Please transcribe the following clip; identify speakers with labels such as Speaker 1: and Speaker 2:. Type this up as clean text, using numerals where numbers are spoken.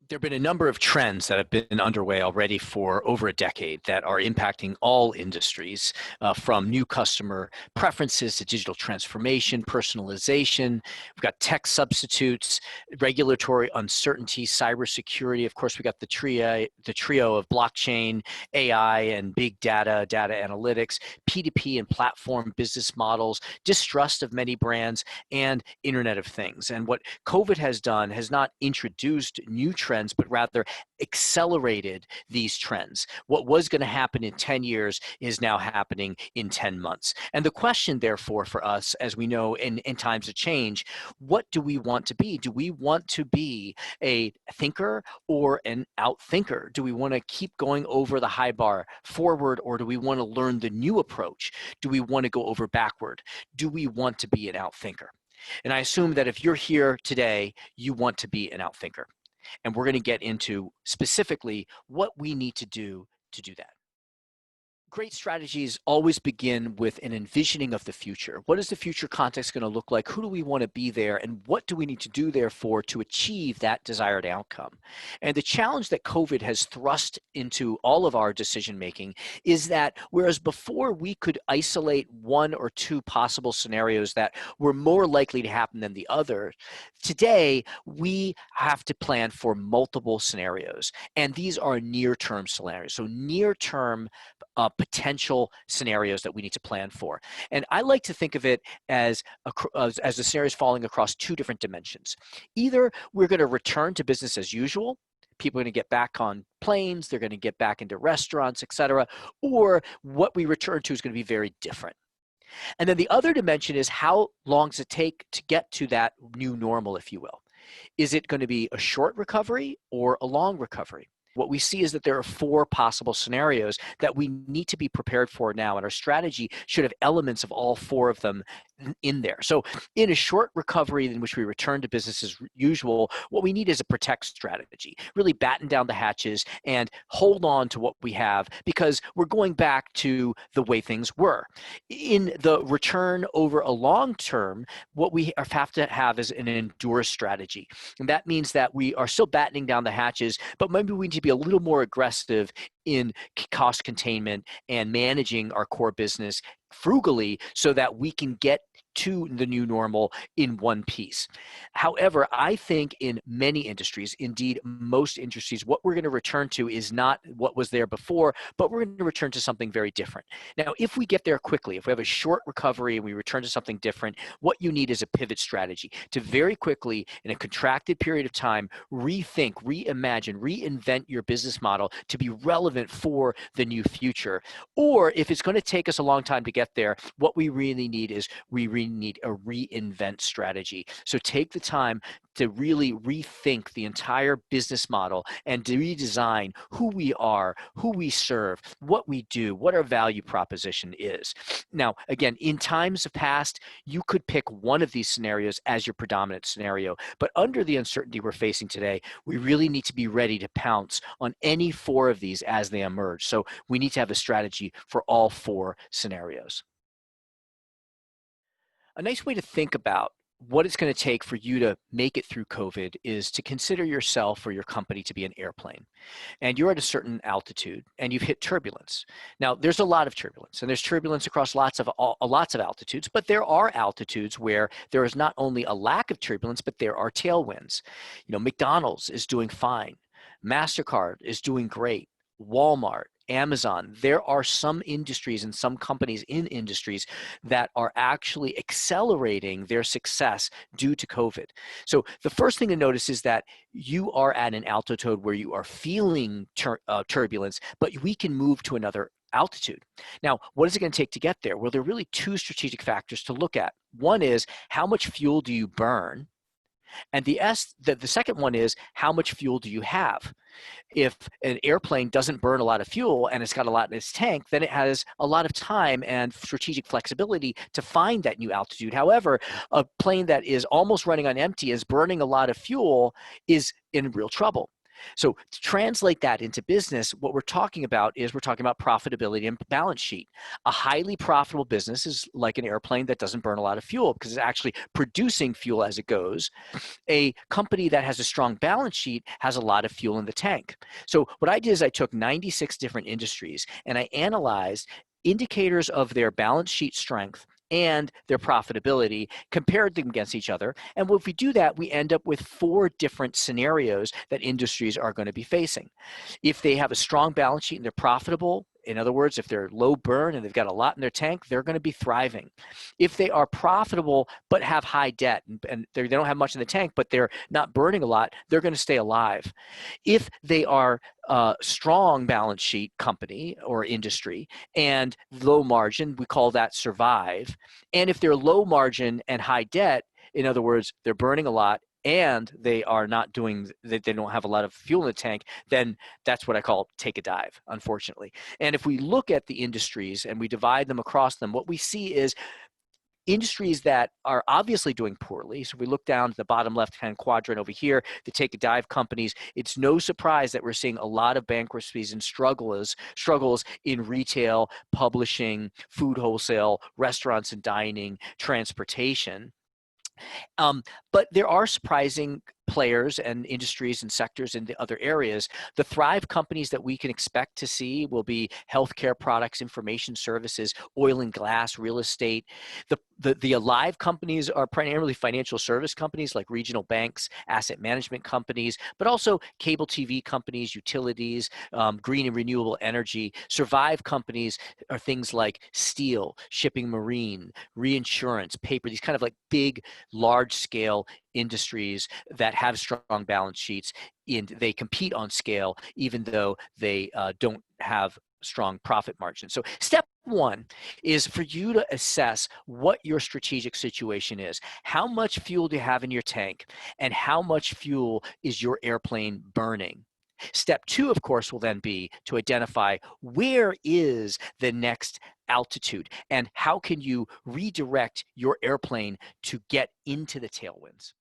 Speaker 1: There have been a number of trends that have been underway already for over a decade that are impacting all industries, from new customer preferences to digital transformation, personalization. We've got tech substitutes, regulatory uncertainty, cybersecurity. Of course, we got the trio of blockchain, AI, and big data, data analytics, P2P and platform business models, distrust of many brands, and Internet of Things. And what COVID has done has not introduced new trends, but rather accelerated these trends. What was going to happen in 10 years is now happening in 10 months. And the question, therefore, for us, as we know in times of change, what do we want to be? Do we want to be a thinker or an outthinker? Do we want to keep going over the high bar forward, or do we want to learn the new approach? Do we want to go over backward? Do we want to be an outthinker? And I assume that if you're here today, you want to be an outthinker. And we're going to get into specifically what we need to do that. Great strategies always begin with an envisioning of the future. What is the future context going to look like? Who do we want to be there? And what do we need to do, therefore, to achieve that desired outcome? And the challenge that COVID has thrust into all of our decision making is that whereas before we could isolate one or two possible scenarios that were more likely to happen than the other, today we have to plan for multiple scenarios. And these are near-term scenarios. So near-term potential scenarios that we need to plan for. And I like to think of it as the scenarios falling across two different dimensions. Either we're going to return to business as usual, people are going to get back on planes, they're going to get back into restaurants, etc., or what we return to is going to be very different. And then the other dimension is how long does it take to get to that new normal, if you will? Is it going to be a short recovery or a long recovery? What we see is that there are four possible scenarios that we need to be prepared for now, and our strategy should have elements of all four of them in there. So in a short recovery in which we return to business as usual, what we need is a protect strategy. Really batten down the hatches and hold on to what we have, because we're going back to the way things were. In the return over a long term, what we have to have is an endure strategy. And that means that we are still battening down the hatches, but maybe we need to be a little more aggressive in cost containment and managing our core business frugally so that we can get to the new normal in one piece. However, I think in many industries, indeed most industries, what we're going to return to is not what was there before, but we're going to return to something very different. Now, if we get there quickly, if we have a short recovery and we return to something different, what you need is a pivot strategy to very quickly, in a contracted period of time, rethink, reimagine, reinvent your business model to be relevant for the new future. Or if it's going to take us a long time to get there, what we really need is we really need a reinvent strategy. So take the time to really rethink the entire business model and to redesign who we are, who we serve, what we do, what our value proposition is. Now, again, in times of past, you could pick one of these scenarios as your predominant scenario, but under the uncertainty we're facing today, we really need to be ready to pounce on any four of these as they emerge. So we need to have a strategy for all four scenarios. A nice way to think about what it's going to take for you to make it through COVID is to consider yourself or your company to be an airplane. And you're at a certain altitude and you've hit turbulence. Now, there's a lot of turbulence, and there's turbulence across lots of altitudes, but there are altitudes where there is not only a lack of turbulence, but there are tailwinds. McDonald's is doing fine. MasterCard is doing great. Walmart, Amazon, there are some industries and some companies in industries that are actually accelerating their success due to COVID. So the first thing to notice is that you are at an altitude where you are feeling turbulence, but we can move to another altitude. Now, what is it going to take to get there? Well, there are really two strategic factors to look at. One is, how much fuel do you burn? And the second one is, how much fuel do you have? If an airplane doesn't burn a lot of fuel and it's got a lot in its tank, then it has a lot of time and strategic flexibility to find that new altitude. However, a plane that is almost running on empty, is burning a lot of fuel, is in real trouble. So to translate that into business, what we're talking about is we're talking about profitability and balance sheet. A highly profitable business is like an airplane that doesn't burn a lot of fuel because it's actually producing fuel as it goes. A company that has a strong balance sheet has a lot of fuel in the tank. So what I did is I took 96 different industries and I analyzed indicators of their balance sheet strength and their profitability, compared them against each other. And if we do that, we end up with 4 different scenarios that industries are going to be facing. If they have a strong balance sheet and they're profitable, in other words, if they're low burn and they've got a lot in their tank, they're going to be thriving. If they are profitable but have high debt and they don't have much in the tank, but they're not burning a lot, they're going to stay alive. If they are a strong balance sheet company or industry and low margin, we call that survive. And if they're low margin and high debt, in other words, they're burning a lot and they are not doing that, they don't have a lot of fuel in the tank, then that's what I call take a dive, unfortunately. And if we look at the industries and we divide them across them, what we see is industries that are obviously doing poorly. So we look down to the bottom left-hand quadrant over here, the take a dive companies. It's no surprise that we're seeing a lot of bankruptcies and struggles in retail, publishing, food wholesale, restaurants and dining, transportation. But there are surprising players and industries and sectors in the other areas. The thrive companies that we can expect to see will be healthcare products, information services, oil and gas, real estate. The alive companies are primarily financial service companies like regional banks, asset management companies, but also cable TV companies, utilities, green and renewable energy. Survive companies are things like steel, shipping, marine, reinsurance, paper, these kind of like big, large scale industries that have strong balance sheets, and they compete on scale even though they don't have strong profit margins. So step one is for you to assess what your strategic situation is. How much fuel do you have in your tank, and how much fuel is your airplane burning? Step two, of course, will then be to identify where is the next altitude and how can you redirect your airplane to get into the tailwinds.